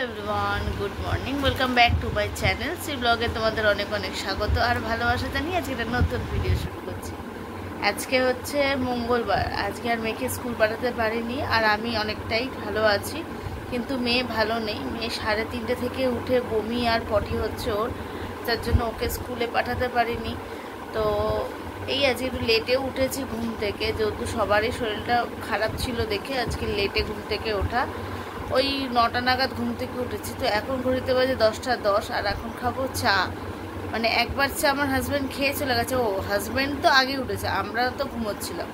Everyone, good morning, welcome back to my channel. সেই ব্লগে তোমাদের অনেক অনেক স্বাগত আর ভালোবাসা জানিয়ে আজকে একটা নতুন ভিডিও শুরু করছি। আজকে হচ্ছে মঙ্গলবার। আজকে আর মেয়েকে স্কুল পাঠাতে পারিনি আর আমি অনেকটাই ভালো আছি, কিন্তু মেয়ে ভালো নেই। মেয়ে 3:30 থেকে উঠে বমি আর পটি হচ্ছে ওর, যার জন্য ওকে স্কুলে পাঠাতে পারিনি। তো এই আজকে একটু লেটে উঠেছি ঘুম থেকে, যেহেতু সবারই শরীরটা খারাপ ছিল দেখে আজকে লেটে ঘুম থেকে ওঠা। ওই 9টা নাগাদ ঘুম থেকে উঠেছি। তো এখন ঘড়িতে বাজে 10টা 10 আর এখন খাবো চা। মানে একবার চা আমার হাজব্যান্ড খেয়ে চলে গেছে। ও হাজব্যান্ড তো আগে উঠেছে, আমরা তো ঘুমোচ্ছিলাম,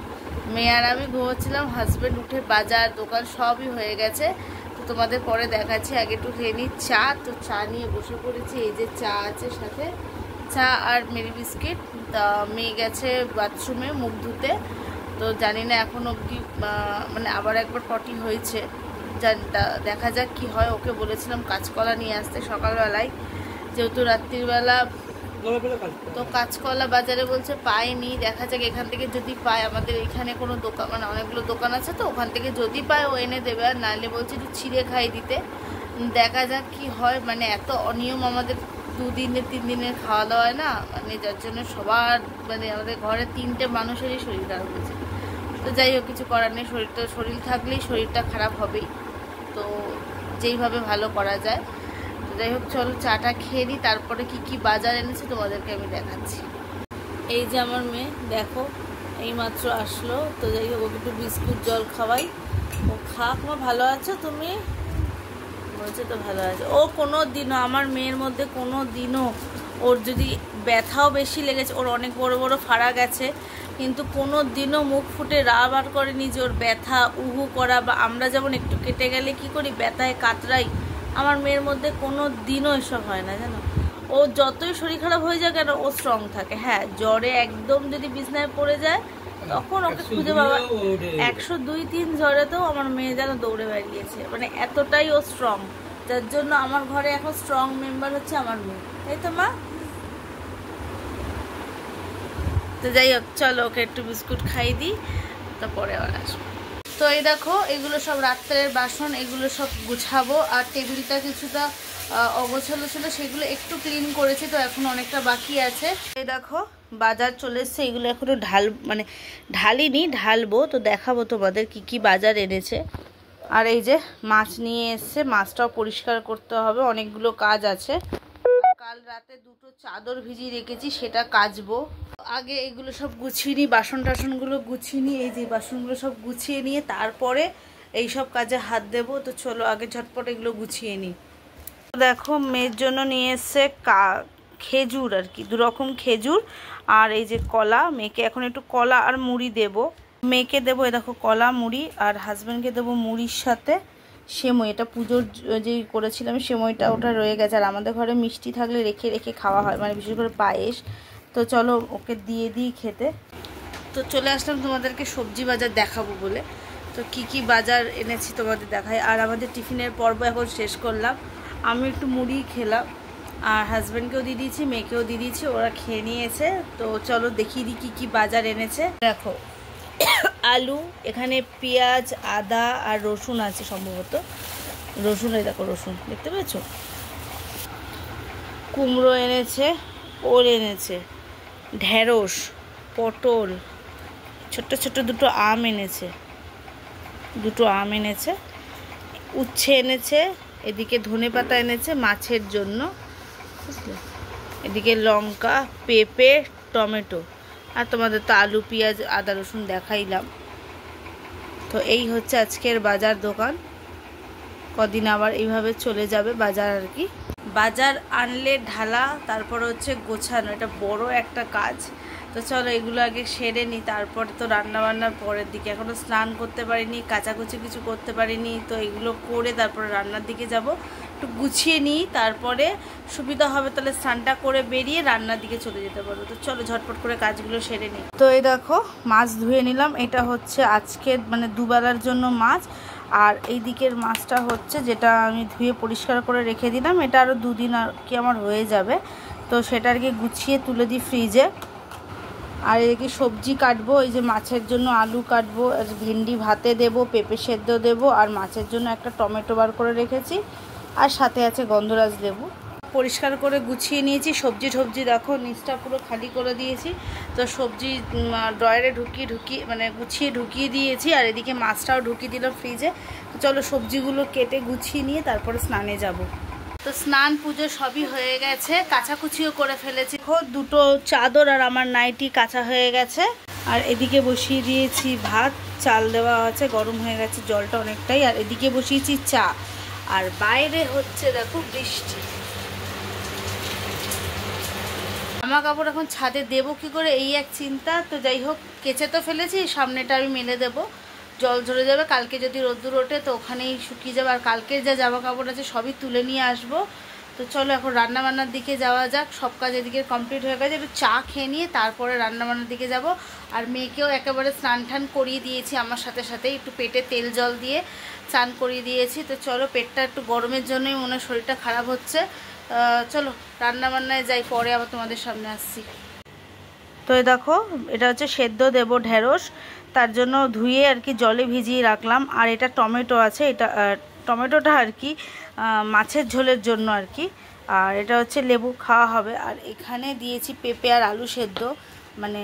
মেয়ে আর আমি ঘুমোচ্ছিলাম। হাজব্যান্ড উঠে বাজার দোকান সবই হয়ে গেছে। তো তোমাদের পরে দেখাচ্ছি, আগে একটু খেয়ে নিই চা। তো চা নিয়ে বসে পড়েছি। এই যে চা আছে, সাথে চা আর মেরি বিস্কিট। তা মেয়ে গেছে বাথরুমে মুখ ধুতে। তো জানি না এখন অবধি, মানে আবার একবার পটি হয়েছে। দেখা যাক কি হয়। ওকে বলেছিলাম কাঁচকলা নিয়ে আসতে সকালবেলায়, যেহেতু রাত্রিবেলা। তো কাঁচকলা বাজারে বলছে পায়নি। দেখা যাক এখান থেকে যদি পায়, আমাদের এখানে কোনো দোকান, মানে অনেকগুলো দোকান আছে, তো ওখান থেকে যদি পায় ও এনে দেবে, আর নাহলে বলছে একটু ছিঁড়ে খাই দিতে। দেখা যাক কি হয়। মানে এত অনিয়ম আমাদের 2 দিনের 3 দিনের খাওয়া দাওয়ায় না, মানে যার জন্য সবার, মানে আমাদের ঘরে 3টে মানুষেরই শরীর খারাপ হয়েছে। তো যাই হোক, কিছু করার নেই। শরীর থাকলেই শরীরটা খারাপ হবেই, তো যেইভাবে ভালো করা যায়। তো যাই হোক, চলো চাটা খেয়ে নিই, তারপরে কি কি বাজার এনেছে তোমাদেরকে আমি দেখাচ্ছি। এই যে আমার মেয়ে, দেখো এই মাত্র আসলো। তো যাই হোক, ওকে একটু বিস্কুট জল খাওয়াই, ও খাক। মা ভালো আছো তুমি? বলছে তো ভালো আছে। ও কোনো দিনও, আমার মেয়ের মধ্যে কোনো দিনও ওর যদি ব্যথাও বেশি লেগেছে, ওর অনেক বড় বড় ফাড়া গেছে, কিন্তু কোনো দিনও মুখ ফুটে বার করেনি যে ওর ব্যথা উহু করা, বা আমরা যেমন একটু কেটে গেলে কি করি ব্যথায় কাতরাই, আমার মেয়ের মধ্যে কোনো দিনও এসব হয় না জানো। ও যতই শরীর খারাপ হয়ে যায় কেন, ও স্ট্রং থাকে। হ্যাঁ, জ্বরে একদম যদি বিছনায় পড়ে যায় তখন ওকে খুঁজে পাওয়া। 102-3 জ্বরেতেও আমার মেয়ে যেন দৌড়ে বেরিয়েছে, মানে এতটাই ও স্ট্রং। যার জন্য আমার ঘরে এখন স্ট্রং মেম্বার হচ্ছে আমার মেয়ে, তাই তো মা? তো যাই হোক, চলো ওকে একটু বিস্কুট খাই দিই, তারপরে আবার আসবো। তো এই দেখো, এগুলো সব রাত্রের বাসন, এগুলো সব গুছাবো। আর টেবিলটা কিছুটা অগোছালো ছিল, সেগুলো একটু ক্লিন করেছি, তো এখন অনেকটা বাকি আছে। এই দেখো বাজার চলে এসছে, এগুলো এখনো ঢালিনি, ঢালবো। তো দেখাবো তোমাদের কি কি বাজার এনেছে। আর এই যে মাছ নিয়ে এসছে, মাছটাও পরিষ্কার করতে হবে, অনেকগুলো কাজ আছে। কাল রাতে 2টো চাদর ভিজিয়ে রেখেছি, সেটা কাচবো। আগে এগুলো সব গুছিয়ে নিই, বাসন টাসনগুলো গুছিয়ে নিই। এই যে বাসনগুলো সব গুছিয়ে নিয়ে তারপরে এই সব কাজে হাত দেবো। তো চলো আগে ঝটপট এগুলো গুছিয়ে নিই। দেখো মেয়ের জন্য নিয়ে এসছে খেজুর, আর কি 2 রকম খেজুর, আর এই যে কলা। মেয়েকে এখন একটু কলা আর মুড়ি দেব। মেয়েকে দেবো এই দেখো কলা মুড়ি, আর হাজব্যান্ডকে দেবো মুড়ির সাথে সেমই। এটা পুজোর যে করেছিলাম সেমইটা, ওটা রয়ে গেছে। আর আমাদের ঘরে মিষ্টি থাকলে রেখে রেখে খাওয়া হয়, মানে বিশেষ করে পায়েস। তো চলো ওকে দিয়ে দিই খেতে। তো চলে আসলাম তোমাদেরকে সবজি বাজার দেখাবো বলে। তো কি কি বাজার এনেছি তোমাদের দেখাই। আর আমাদের টিফিনের পর্ব এখন শেষ করলাম। আমি একটু মুড়ি খেলাম, আর হাজব্যান্ডকেও দিয়ে দিয়েছি, মেয়েকেও দিয়ে দিয়েছি, ওরা খেয়ে নিয়েছে। তো চলো দেখিয়ে দিই কী কী বাজার এনেছে। দেখো আলু, এখানে পেঁয়াজ, আদা আর রসুন আছে সম্ভবত। রসুন, এই দেখো রসুন দেখতে পেয়েছো। কুমড়ো এনেছে, ওল এনেছে, ঢেঁড়স, পটল, ছোট্ট ছোট্ট 2টো আম এনেছে, 2টো আম এনেছে, উচ্ছে এনেছে, এদিকে ধনেপাতা এনেছে মাছের জন্য, বুঝলে, এদিকে লঙ্কা, পেঁপে, টমেটো। আর তোমাদের তো আলু পেঁয়াজ আদা রসুন দেখাইলাম। তো এই হচ্ছে আজকের বাজার দোকান। কদিন আবার এইভাবে চলে যাবে বাজার আর কি। বাজার আনলে ঢালা, তারপর হচ্ছে গোছানো, এটা বড় একটা কাজ। তো চলো এগুলো আগে সেরে নিই, তারপরে তো রান্নাবান্নার পরের দিকে। এখনও স্নান করতে পারিনি, কাচাকুচি কিছু করতে পারিনি। তো এগুলো করে তারপরে রান্নার দিকে যাব। একটু গুছিয়ে নিই, তারপরে সুবিধা হবে, তাহলে স্নানটা করে বেরিয়ে রান্নার দিকে চলে যেতে পারবো। তো চলো ঝটপট করে কাজগুলো সেরে নিই। তো এই দেখো মাছ ধুয়ে নিলাম। এটা হচ্ছে আজকের মানে দুবেলার জন্য মাছ। আর এই দিকের মাছটা হচ্ছে যেটা আমি ধুয়ে পরিষ্কার করে রেখে দিলাম, এটা আরও 2 দিন আর কি আমার হয়ে যাবে। তো সেটা আর কি গুছিয়ে তুলে দিই ফ্রিজে। আর এদিকে সবজি কাটবো, এই যে মাছের জন্য আলু কাটবো, ভেন্ডি ভাতে দেবো, পেঁপে সেদ্ধ দেবো, আর মাছের জন্য একটা টমেটো বার করে রেখেছি, আর সাথে আছে গন্ধরাজ লেবু। পরিষ্কার করে গুছিয়ে নিয়েছি। সবজি দেখো নিচটা পুরো খালি করে দিয়েছি। তো সবজি ড্রয়ারে গুছিয়ে ঢুকিয়ে দিয়েছি। আর এদিকে মাছটাও ঢুকিয়ে দিলাম ফ্রিজে। তো চলো সবজিগুলো কেটে গুছিয়ে নিয়ে তারপরে স্নানে যাব। তো স্নান পুজো সবই হয়ে গেছে, কাচাকুচিও করে ফেলেছি। দুটো চাদর আর আমার নাইটি কাঁচা হয়ে গেছে। আর এদিকে বসিয়ে দিয়েছি ভাত, চাল দেওয়া আছে, গরম হয়ে গেছে জলটা অনেকটাই। আর এদিকে বসিয়েছি চা। আর বাইরে হচ্ছে দেখো বৃষ্টি। জামা কাপড় এখন ছাদে দেবো কি করে এই এক চিন্তা। তো যাই হোক, কেচে তো ফেলেছি, সামনেটা আমি মেলে দেবো, জল ঝরে যাবে। কালকে যদি রোদ্দুর ওঠে তো ওখানেই শুকিয়ে যাবে। আর কালকের যা জামা কাপড় আছে সবই তুলে নিয়ে আসবো। তো চলো এখন রান্নাবান্নার দিকে যাওয়া যাক। সব কাজ এদিকে কমপ্লিট হয়ে গেছে, একটু চা খেয়ে নিয়ে তারপরে রান্নাবান্নার দিকে যাব। আর মেয়েকেও একেবারে স্নান টান করিয়ে দিয়েছি, আমার সাথে সাথে একটু পেটে তেল জল দিয়ে স্নান করিয়ে দিয়েছি। তো চলো, পেটটা একটু গরমের জন্যই মনে হয় শরীরটা খারাপ হচ্ছে। চলো রান্নাবান্নায় যাই, পরে আবার তোমাদের সামনে আসছি। তো এই দেখো, এটা হচ্ছে সেদ্ধ দেবো ঢেঁড়স, তার জন্য ধুয়ে আর কি জলে ভিজিয়ে রাখলাম। আর এটা টমেটো আছে, এটা টমেটোটা আর কি মাছের ঝোলের জন্য আর কি। আর এটা হচ্ছে লেবু খাওয়া হবে। আর এখানে দিয়েছি পেঁপে আর আলু সেদ্ধ, মানে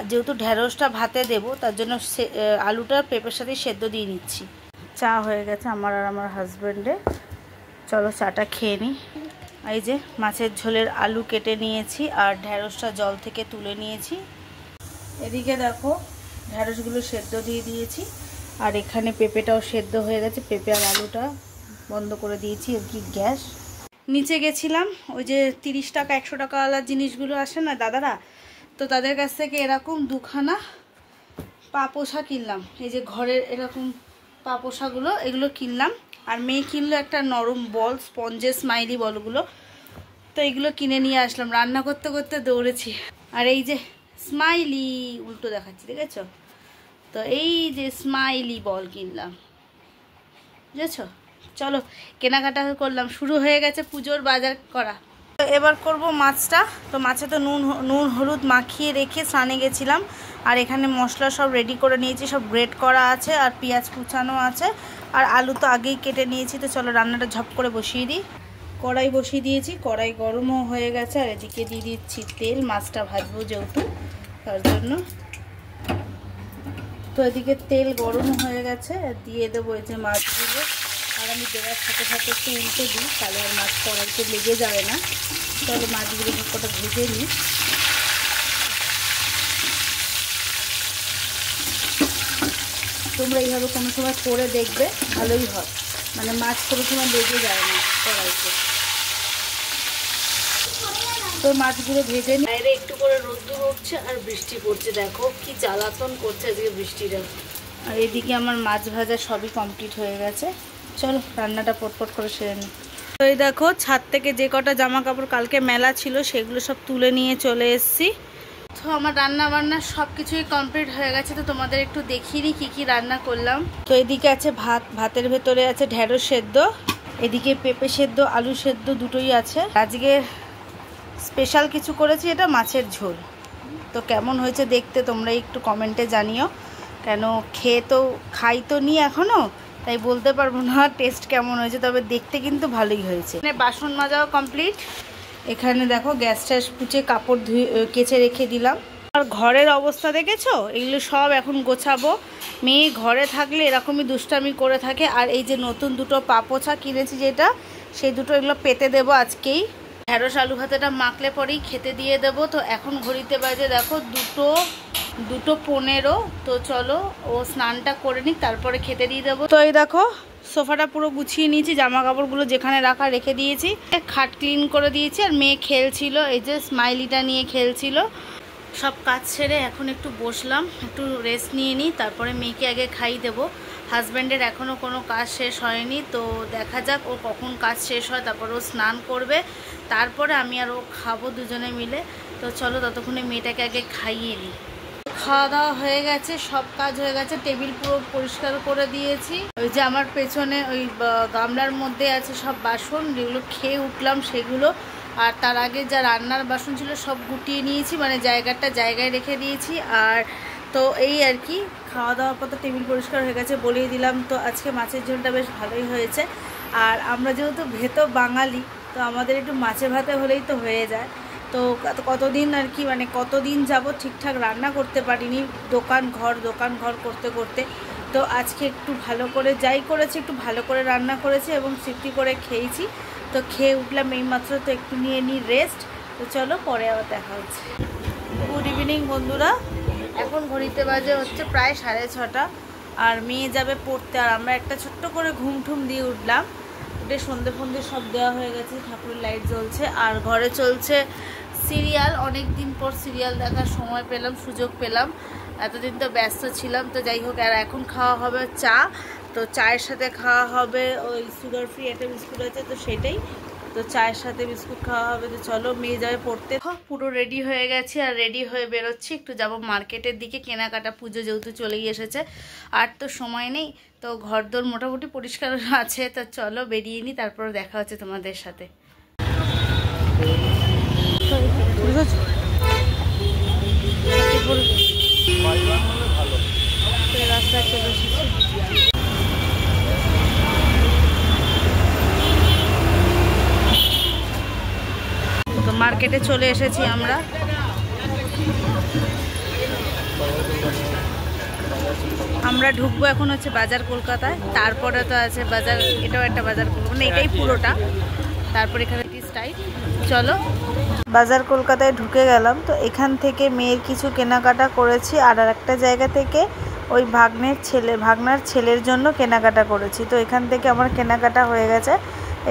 যেহেতু ঢেঁড়সটা ভাতে দেবো তার জন্য আলুটা পেঁপের সাথে সেদ্ধ দিয়ে নিচ্ছি। চা হয়ে গেছে আমার আর আমার হাজব্যান্ডের। চলো চাটা খেয়ে নিই। এই যে মাছের ঝোলের আলু কেটে নিয়েছি আর ঢেঁড়সটা জল থেকে তুলে নিয়েছি। এদিকে দেখো ঢেঁড়সগুলো সেদ্ধ দিয়ে দিয়েছি। আর এখানে পেঁপেটাও সেদ্ধ হয়ে গেছে, পেঁপে আর আলুটা বন্ধ করে দিয়েছি আর কি গ্যাস। নিচে গেছিলাম, ওই যে 30 টাকা 100 টাকাওয়ালা জিনিসগুলো আসে না দাদারা, তো তাদের কাছ থেকে এরকম দুখানা পা পোষা কিনলাম। এই যে ঘরের এরকম পা পোষাগুলো, এগুলো কিনলাম। আর মেয়ে কিনলো একটা নরম বল, স্পঞ্জের স্মাইলি বলগুলো। তো এগুলো কিনে নিয়ে আসলাম, রান্না করতে করতে দৌড়েছি। আর এই যে স্মাইলি, উল্টো দেখাচ্ছি দেখেছো তো, এই যে স্মাইলি বল কিনলাম, বুঝেছো। চলো কেনাকাটা করলাম, শুরু হয়ে গেছে পুজোর বাজার করা। তো এবার করব মাছটা। তো মাছে তো নুন হলুদ মাখিয়ে রেখে স্নানে গেছিলাম। আর এখানে মশলা সব রেডি করে নিয়েছি, সব গ্রেট করা আছে আর পেঁয়াজ কুচানো আছে। আর আলু তো আগেই কেটে নিয়েছি। তো চলো রান্নাটা ঝপ করে বসিয়ে দিই। কড়াই বসিয়ে দিয়েছি, কড়াই গরমও হয়ে গেছে। আর এদিকে দিয়ে দিচ্ছি তেল, মাছটা ভাজবো যেহেতু তার জন্য। তো এদিকে তেল গরম হয়ে গেছে, দিয়ে দেবো এই যে মাছগুলো। আর আমি দেওয়ার সাথে সাথে একটু উল্টে দিই, তাহলে আর মাছ কড়াইতে লেগে যাবে না। চলো মাছগুলো কটা ভেজে নিই। তোমরা এইভাবে কোনো সময় করে দেখবে, ভালোই হয়, মানে মাছ কোনো সময় লেগে যায় না কড়াইতে। তো মাছগুলো ভেজে নিই। বাইরে একটু করে রোদ্দুর উঠছে আর বৃষ্টি পড়ছে, দেখো কি জ্বালাতন করছে আজকে বৃষ্টিটা। আর এদিকে আমার মাছ ভাজা সবই কমপ্লিট হয়ে গেছে। চলো রান্নাটা পটপট করে সেরে নিই। তো এই দেখো ছাদ থেকে যে কটা জামা কাপড় কালকে মেলা ছিল সেগুলো সব তুলে নিয়ে চলে এসেছি। তো আমার রান্না বান্না সব কিছুই কমপ্লিট হয়ে গেছে। তো তোমাদের একটু দেখিয়ে নিই কী কী রান্না করলাম। তো এদিকে আছে ভাত, ভাতের ভেতরে আছে ঢেঁড়স সেদ্ধ, এদিকে পেঁপে সেদ্ধ, আলু সেদ্ধ দুটোই আছে। আজকে স্পেশাল কিছু করেছি, এটা মাছের ঝোল। তো কেমন হয়েছে দেখতে তোমরা একটু কমেন্টে জানিও, কেন খাই তো নি এখনও, তাই বলতে পারবো না টেস্ট কেমন হয়েছে, তবে দেখতে কিন্তু ভালোই হয়েছে। বাসন মাজাও কমপ্লিট। এখানে দেখো গ্যাস ট্যাস পুছে কাপড় কেচে রেখে দিলাম। আর ঘরের অবস্থা দেখেছো, এগুলো সব এখন গোছাবো। মেয়ে ঘরে থাকলে এরকমই দুষ্টামি করে থাকে। আর এই যে নতুন দুটো পা পোছা কিনেছি যেটা, সেই দুটো এগুলো পেতে দেবো আজকেই। ঢেঁড়স আলু ভাতেটা মাখলে পরেই খেতে দিয়ে দেবো। তো এখন ঘড়িতে বাজে দেখো 2:15। তো চলো ও স্নানটা করে নিক, তারপরে খেতে দিয়ে দেবো। তো এই দেখো সোফাটা পুরো গুছিয়ে নিয়েছি, জামা কাপড়গুলো যেখানে রাখা রেখে দিয়েছি, খাট ক্লিন করে দিয়েছি। আর মেয়ে খেলছিল, এই যে স্মাইলিটা নিয়ে খেলছিল। সব কাজ সেরে এখন একটু বসলাম, একটু রেস্ট নিয়ে নিই, তারপরে মেয়েকে আগে খাইয়ে দেবো। হাজব্যান্ডের এখনও কোনো কাজ শেষ হয়নি, তো দেখা যাক ও কখন কাজ শেষ হয়। তারপর ও স্নান করবে, তারপরে আমি আর ও খাবো দুজনে মিলে। তো চলো ততক্ষণে মেয়েটাকে আগে খাইয়ে নিই। খাওয়া দাওয়া হয়ে গেছে, সব কাজ হয়ে গেছে, টেবিল পুরো পরিষ্কার করে দিয়েছি। ওই যে আমার পেছনে ওই গামলার মধ্যে আছে সব বাসন, যেগুলো খেয়ে উঠলাম সেগুলো। আর তার আগে যা রান্নার বাসন ছিল সব গুটিয়ে নিয়েছি, মানে জায়গায় রেখে দিয়েছি। আর তো এই আর কি খাওয়া দাওয়ার পর তো টেবিল পরিষ্কার হয়ে গেছে, বলেই দিলাম। তো আজকে মাছের ঝোলটা বেশ ভালোই হয়েছে। আর আমরা যেহেতু ভেতো বাঙালি, তো আমাদের একটু মাছে ভাতে হলেই তো হয়ে যায়। তো কতদিন আর কি মানে কতদিন যাব ঠিকঠাক রান্না করতে পারিনি, দোকান ঘর করতে করতে। তো আজকে একটু ভালো করে যাই করেছি, একটু ভালো করে রান্না করেছি এবং তৃপ্তি করে খেয়েছি। তো খেয়ে উঠলাম এইমাত্র, তো একটু নিয়ে নিই রেস্ট। তো চলো পরে আবার দেখা হচ্ছে। গুড ইভিনিং বন্ধুরা, এখন ঘড়িতে বাজে হচ্ছে প্রায় 6:30, আর মেয়ে যাবে পড়তে। আর আমরা একটা ছোট্ট করে ঘুম ঠুম দিয়ে উঠলাম, উঠে সন্ধে ফন্ধে সব দেওয়া হয়ে গেছে, ঠাকুরের লাইট জ্বলছে আর ঘরে চলছে সিরিয়াল। অনেক দিন পর সিরিয়াল দেখার সময় পেলাম, সুযোগ পেলাম, এতদিন তো ব্যস্ত ছিলাম। তো যাই হোক, আর এখন খাওয়া হবে চা। তো চায়ের সাথে খাওয়া হবে ওই সুগার ফ্রি একটা বিস্কুট আছে, তো সেটাই। তো চায়ের সাথে বিস্কুট খাওয়া হবে। তো চলো, মেয়ে যাবে পড়তে। পুরো রেডি হয়ে গেছি আর রেডি হয়ে বেরোচ্ছি, একটু যাব মার্কেটের দিকে, কেনাকাটা। পুজো যেহেতু চলেই এসেছে, আর তো সময় নেই। তো ঘরদোর মোটামুটি পরিষ্কার আছে। তো চলো বেরিয়ে নিই, তারপর দেখা হচ্ছে তোমাদের সাথে। রাস্তায় চলে এসেছি। তো মার্কেটে চলে এসেছি আমরা। আমরা ঢুকবো এখন হচ্ছে বাজার কলকাতায়, তারপরে তো আছে বাজার, এটাও একটা বাজার কলকাতা, মানে এটাই পুরোটা। তারপর এখানে স্টাইল। চলো বাজার কলকাতায় ঢুকে গেলাম। তো এখান থেকে মেয়ের কিছু কেনাকাটা করেছি, আর একটা জায়গা থেকে ওই ভাগনার ছেলের জন্য কেনাকাটা করেছি। তো এখান থেকে আমার কেনাকাটা হয়ে গেছে।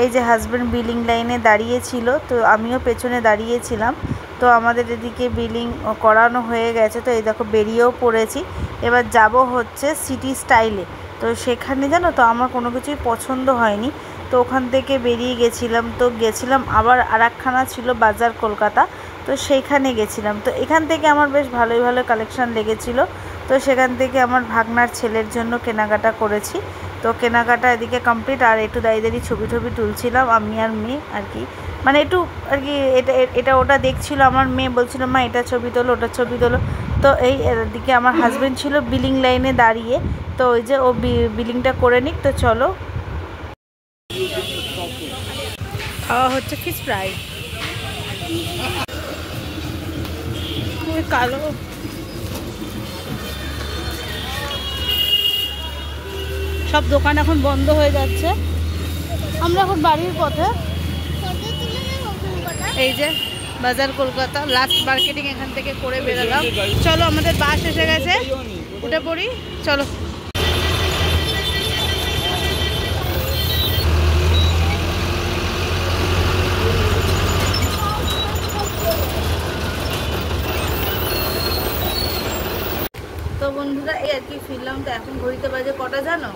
এই যে হাজব্যান্ড বিলিং লাইনে দাঁড়িয়েছিল, তো আমিও পেছনে দাঁড়িয়েছিলাম। তো আমাদের এদিকে বিলিং করানো হয়ে গেছে। তো এই দেখো বেরিয়েও পড়েছি। এবার যাব হচ্ছে সিটি স্টাইলে। তো সেখানে জানো তো আমার কোনো কিছুই পছন্দ হয়নি, তো ওখান থেকে বেরিয়ে গেছিলাম। তো গেছিলাম আবার আরেকখানা ছিল বাজার কলকাতা, তো সেইখানে গেছিলাম। তো এখান থেকে আমার বেশ ভালোই ভালো কালেকশান লেগেছিলো। তো সেখান থেকে আমার ভাগনার ছেলের জন্য কেনাকাটা করেছি। তো কেনাকাটা এদিকে কমপ্লিট, আর একটু দাঁড়িয়ে ছবি তুলছিলাম আমি আর মেয়ে আর কি, মানে একটু আর কি এটা ওটা দেখছিল। আমার মেয়ে বলছিল মা এটা ছবি তোলো, ওটা ছবি তোলো। তো এই দিকে আমার হাজব্যান্ড ছিল বিলিং লাইনে দাঁড়িয়ে। তো ওই যে ও বিলিংটা করে নিক। তো চলো, খাওয়া হচ্ছে ফিশ ফ্রাই। কালো সব দোকান এখন বন্ধ হয়ে যাচ্ছে। আমরা এখন বাড়ির পথে। এই যে বাজার কলকাতা লাস্ট মার্কেটিং এখান থেকে করে বেরোলাম। চলো, আমাদের বাস এসে গেছে, উঠে পড়ি। চলো, তো বন্ধুরা এই আর কি ফিরলাম। তো এখন ঘড়িতে বাজে কটা জানো?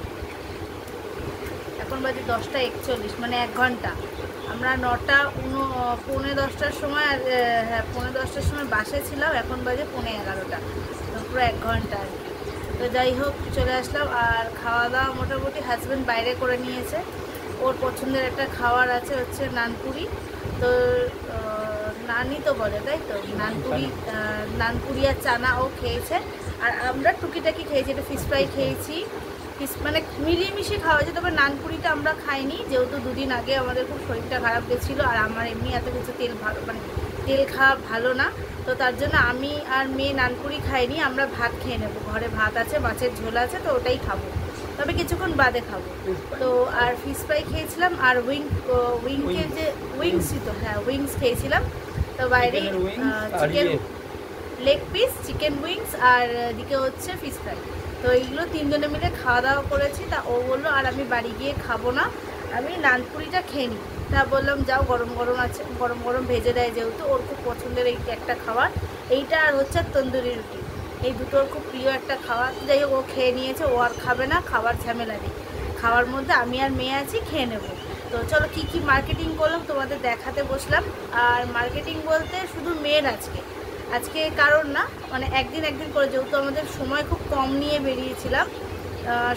এখন বাজে 10:41, মানে 1 ঘন্টা। আমরা 9:10 সময়, হ্যাঁ 10:15 সময় বাসে ছিলাম। এখন বাজে 11:15, তো পুরো 1 ঘন্টা আর কি। তো যাই হোক, চলে আসলাম। আর খাওয়া দাওয়া মোটামুটি হাজব্যান্ড বাইরে করে নিয়েছে। ওর পছন্দের একটা খাবার আছে হচ্ছে নানপুরি। তো নানই তো বলে, তাই তো, নানপুরি আর চানা ও খেয়েছে। আর আমরা টুকিটাকি খেয়েছি, এটা ফিশ ফ্রাই খেয়েছি, মানে মিলিয়ে মিশিয়ে খাওয়া হয়েছে। তবে নানপুরিটা আমরা খাইনি, যেহেতু 2 দিন আগে আমাদের খুব শরীরটা খারাপ গেছিলো। আর আমার এমনি এত কিছু তেল খাওয়া ভালো না। তো তার জন্য আমি আর মেয়ে নানপুরি খাইনি। আমরা ভাত খেয়ে নেবো, ঘরে ভাত আছে, মাছের ঝোল আছে, তো ওটাই খাবো, তবে কিছুক্ষণ বাদে খাবো। তো আর ফিশ ফ্রাই খেয়েছিলাম, আর উইংসই তো, হ্যাঁ উইংস খেয়েছিলাম। তো বাইরে chicken leg piece, chicken wings, আর এদিকে হচ্ছে ফিশ ফ্রাই। তো এইগুলো 3 জনে মিলে খাওয়া দাওয়া করেছি। তা ও বললো আর আমি বাড়ি গিয়ে খাবো না, আমি নানপুরিটা খেয়ে নিই। তা বললাম যাও, গরম গরম আছে, গরম গরম ভেজে দেয়, যেহেতু ওর খুব পছন্দের এই একটা খাবার। এইটা আর হচ্ছে তন্দুরি রুটি, এই দুটো ওর খুব প্রিয় একটা খাবার। যাই হোক, ও খেয়ে নিয়েছে, ও আর খাবে না, খাবার ঝামেলা নেই। খাওয়ার মধ্যে আমি আর মেয়ে আছি, খেয়ে নেব। তো চলো কী কী মার্কেটিং করলাম তোমাদের দেখাতে বসলাম। আর মার্কেটিং বলতে শুধু মেয়ের আজকে কারণ না, মানে একদিন করে, যেহেতু আমাদের সময় খুব কম নিয়ে বেরিয়েছিলাম।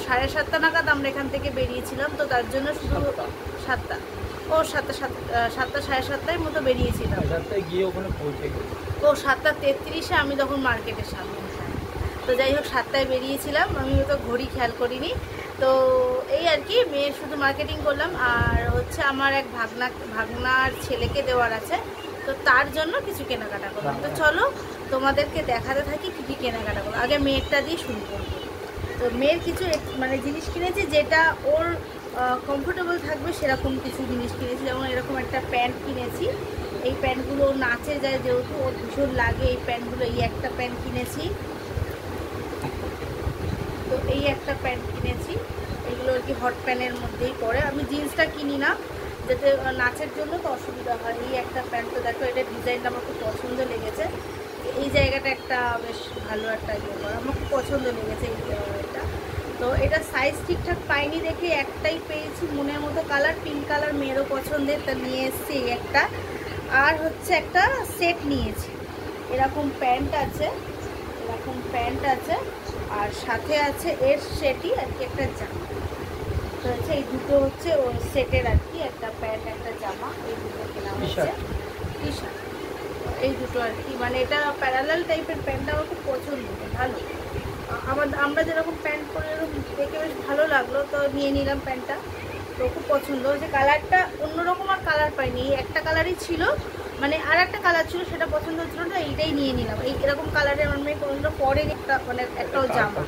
7:30 নাগাদ আমরা এখান থেকে বেরিয়েছিলাম। তো তার জন্য শুধু 7টা 7:30 মতো বেরিয়েছিলাম। ও 7:33 আমি তখন মার্কেটের সামনে। তো যাই হোক, 7টায় বেরিয়েছিলাম, আমি তো ঘড়ি খেয়াল করিনি। তো এই আর কি, মেয়ের শুধু মার্কেটিং করলাম। আর হচ্ছে আমার এক ভাগনার ছেলেকে দেওয়ার আছে, তো তার জন্য কিছু কেনাকাটা করলাম। তো চলো তোমাদেরকে দেখাতে থাকি কী কী কেনাকাটা করবো। আগে মেয়েরটা দিয়ে শুরু করবো। তো মেয়ের কিছু মানে জিনিস কিনেছি যেটা ওর কমফোর্টেবল থাকবে সেরকম কিছু জিনিস কিনেছি। যেমন এরকম একটা প্যান্ট কিনেছি, এই প্যান্টগুলো নাচে যায় যেহেতু ওর ভীষণ লাগে এই প্যান্টগুলো। এই একটা প্যান্ট কিনেছি, তো এই একটা প্যান্ট কিনেছি, এগুলো আর কি হট প্যান্টের মধ্যেই পড়ে। আমি জিন্সটা কিনি না যাতে নাচের জন্য তো অসুবিধা হয়। এই একটা প্যান্ট, তো দেখো এটা ডিজাইনটা আমার খুব পছন্দ লেগেছে। এই জায়গাটা একটা বেশ ভালো একটা ইয়ে করা, আমার খুব পছন্দ লেগেছে এটা। তো এটা সাইজ ঠিকঠাক পাইনি দেখে একটাই পেয়েছি মনের মতো কালার, পিঙ্ক কালার, মেয়েরও পছন্দের, তা নিয়ে এসছি একটা। আর হচ্ছে একটা সেট নিয়েছি, এরকম প্যান্ট আছে, এরকম প্যান্ট আছে, আর সাথে আছে এর সেটই আর কি একটা জামা। তো হচ্ছে এই দুটো হচ্ছে ওই সেটের আর কি, একটা প্যান্ট একটা জামা, এই দুটো কেনা হচ্ছে, টি শার্ট। এই দুটো আর কি, মানে এটা প্যারালাল টাইপের প্যান্টটা আমার খুব পছন্দ, ভালো। আমরা যেরকম প্যান্ট পরে এরকম দেখে বেশ ভালো লাগলো, তো নিয়ে নিলাম প্যান্টটা। তো খুব পছন্দ হয়েছে, কালারটা অন্যরকম আর কালার পাইনি, এই একটা কালারই ছিল, মানে আর একটা কালার ছিল সেটা পছন্দ হচ্ছিল না, এইটাই নিয়ে নিলাম। এই এরকম কালারের আমার মেয়ে কোনোদিনও পরেনি, একটা মানে একটাও জামা।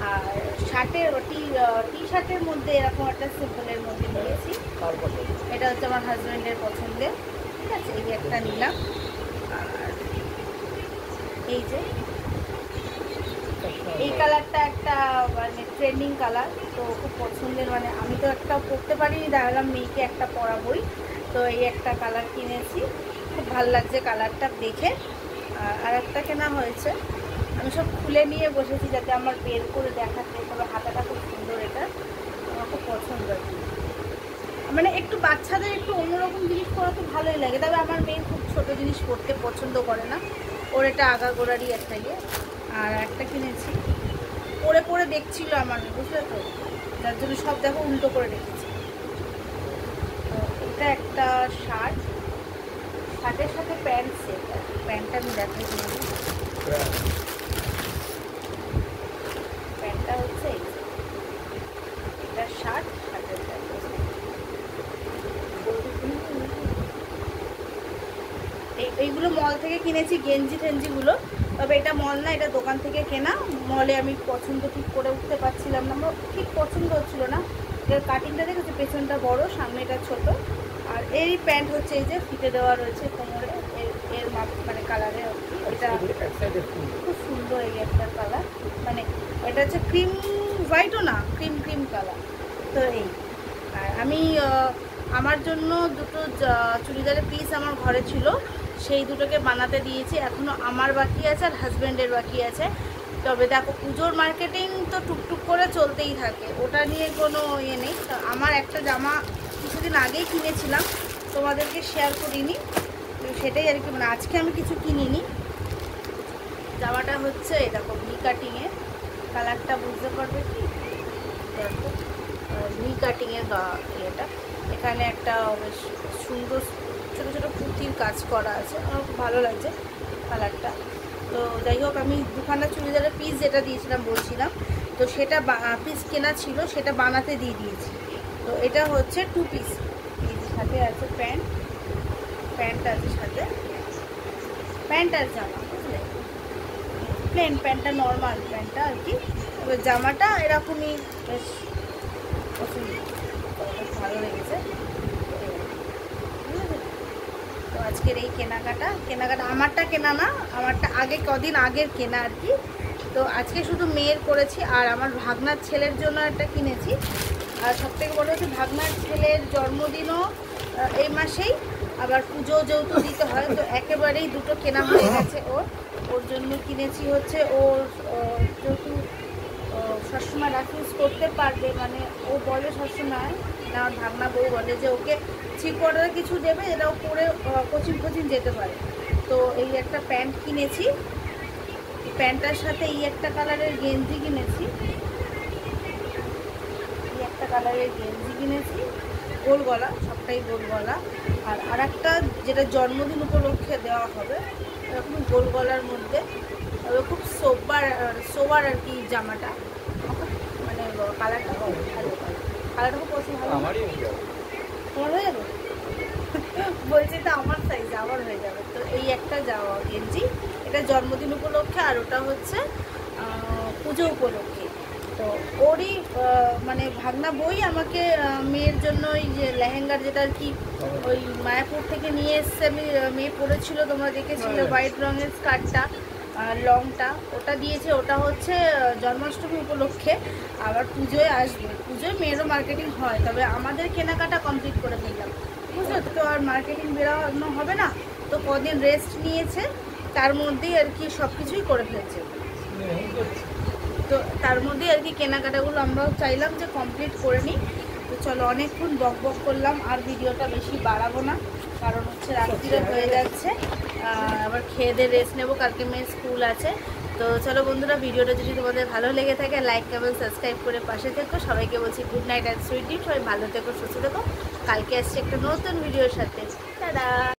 আর শার্টের টি শার্টের মধ্যে এরকম একটা সিম্পলের মধ্যে নিয়েছি, এটা হচ্ছে আমার হাজব্যান্ডের পছন্দের, ঠিক আছে, এই একটা নিলাম। আর এই যে এই কালারটা একটা মানে ট্রেন্ডিং কালার, তো খুব পছন্দের, মানে আমি তো একটা পরতে পারিনি, দাঁড়ালাম মেয়েকে একটা পরাবই, তো এই একটা কালার কিনেছি, খুব ভালো লাগছে কালারটা দেখে। আর একটা কেনা হয়েছে, আমি সব খুলে নিয়ে বসেছি যাতে আমার বের করে দেখাতে, তবে হাতাটা খুব সুন্দর, এটা আমার খুব পছন্দ আর কি। মানে একটু বাচ্চাদের একটু অন্যরকম জিনিস পরা তো ভালোই লাগে, তবে আমার মেয়ে খুব ছোটো জিনিস পরতে পছন্দ করে না, ওর এটা আগাগোড়ারই একটা ইয়ে। আর একটা কিনেছি, পরে পরে দেখছিল আমার, বুঝলে তো, যার জন্য সব দেখো উল্টো করে রেখেছি। তো এটা একটা শার্ট, শার্টের সাথে প্যান্ট সেট, প্যান্টটা আমি দেখাই দিই। প্যান্টটা হচ্ছে এটা শার্ট, শার্টের প্যান্ট। এইগুলো মল থেকে কিনেছি, গেঞ্জি টেঞ্জিগুলো, তবে এটা মল না, এটা দোকান থেকে কেনা। মলে আমি পছন্দ ঠিক করে উঠতে পারছিলাম না, আমার ঠিক পছন্দ হচ্ছিল না। এর কাটিংটা দেখেছি, পেছনটা বড়, সামনেটা ছোট। আর এই প্যান্ট হচ্ছে এই যে ফিতে দেওয়া রয়েছে কোমরে, এর মানে কালারে, এটা খুব সুন্দর, এই একটা কালার, মানে এটা হচ্ছে ক্রিম হোয়াইটও না, ক্রিম কালার। তো এই, আর আমি আমার জন্য দুটো চুড়িদারের পিস আমার ঘরে ছিল, সেই দুটোকে বানাতে দিয়েছি, এখনও আমার বাকি আছে আর হাজব্যান্ডের বাকি আছে। তবে দেখো পুজোর মার্কেটিং তো টুকটুক করে চলতেই থাকে, ওটা নিয়ে কোনো ইয়ে নেই। তো আমার একটা জামা কিছুদিন আগেই কিনেছিলাম, তোমাদেরকে শেয়ার করিনি, সেটাই আর কি, মানে আজকে আমি কিছু কিনিনি। জামাটা হচ্ছে এই দেখো ভি কাটিংয়ের, কালারটা বুঝতে পারবে কি, দেখো ভি কাটিংয়ের ইয়েটা, এখানে একটা বেশ সুন্দর ছোটো ছোটো পুঁতির কাজ করা আছে, আমার খুব ভালো লাগছে কালারটা। তো যাই হোক, আমি দুখানা চুড়িদারের পিস যেটা দিয়েছিলাম বলছিলাম, তো সেটা পিস কেনা ছিল, সেটা বানাতে দিয়ে দিয়েছি। তো এটা হচ্ছে 2 পিস, সাথে আছে প্যান্ট আছে সাথে, প্যান্ট আর জামা, বুঝলে, প্লেন প্যান্টটা, নর্মাল প্যান্টটা আর কি। এবার জামাটা এরকমই বেশ পছন্দ, বেশ ভালো লেগেছে। তো আজকের এই কেনাকাটা আমারটা কেনা না, আমারটা কদিন আগের কেনা আর কি। তো আজকে শুধু মেয়ের করেছি, আর আমার ভাগনার ছেলের জন্য একটা কিনেছি। আর সবথেকে বড় হচ্ছে ভাগনার ছেলের জন্মদিনও এই মাসেই, আবার পুজো যেহেতু দিতে হয়, তো একেবারেই দুটো কেনা হয়ে গেছে। ওর জন্য কিনেছি হচ্ছে, ওর যেহেতু সবসময় রাফিউজ করতে পারবে, মানে ও বলে সবসময়, আমার ভাগনা বউ বলে যে ওকে ঠিক করে কিছু দেবে যেটা ও পরে কোচিং যেতে পারে। তো এই একটা প্যান্ট কিনেছি, প্যান্টটার সাথে এই একটা কালারের গেঞ্জি কিনেছি, গোল গলা, সবটাই গোল গলা। আর একটা যেটা জন্মদিন উপলক্ষে দেওয়া হবে, এরকম গোল গলার মধ্যে, তবে খুব সোবার আর কি জামাটা, মানে কালারটা খুব ভালো কালার। কালারটা খুব পছন্দ ভালো, আমারই হয়ে যাবে। তোমার হয়ে যাবে? বলছি তো আমার সাইজ আমার হয়ে যাবে। তো এই একটা যাওয়া গেঞ্জি, এটা জন্মদিন উপলক্ষে, আর ওটা হচ্ছে পুজো উপলক্ষে। তো ওরই মানে ভাগনা বই আমাকে মেয়ের জন্য ওই যে লেহেঙ্গার যেটা আর কি ওই মায়াপুর থেকে নিয়ে এসছে, আমি মেয়ে পরেছিল, তোমরা দেখেছিলে হোয়াইট রঙের স্কার্টটা লংটা, ওটা দিয়েছে। ওটা হচ্ছে জন্মাষ্টমী উপলক্ষে, আবার পুজোয় আসবে। পুজোয় মেয়েরও মার্কেটিং হয়, তবে আমাদের কেনাকাটা কমপ্লিট করে ফেললাম, বুঝলো তো। আর মার্কেটিং বেরোনো হবে না, তো কদিন রেস্ট নিয়েছে, তার মধ্যেই আর কি সব কিছুই করে ফেলছে। তো তার মধ্যেই আর কি কেনাকাটাগুলো আমরাও চাইলাম যে কমপ্লিট করে নিই। তো চলো, অনেকক্ষণ বক বক করলাম, আর ভিডিওটা বেশি বাড়াবো না, কারণ হচ্ছে রাত্রিরে হয়ে যাচ্ছে। আবার খেয়ে দিয়ে রেস্ট নেবো, কালকে মেয়ে স্কুল আছে। তো চলো বন্ধুরা, ভিডিওটা যদি তোমাদের ভালো লেগে থাকে লাইক কমেন্ট সাবস্ক্রাইব করে পাশে থেকো। সবাইকে বলছি good night and sweet dream. সবাই ভালো থেকো, সুস্থ থেকো। কালকে আসছে একটা নতুন ভিডিওর সাথে। টাটা।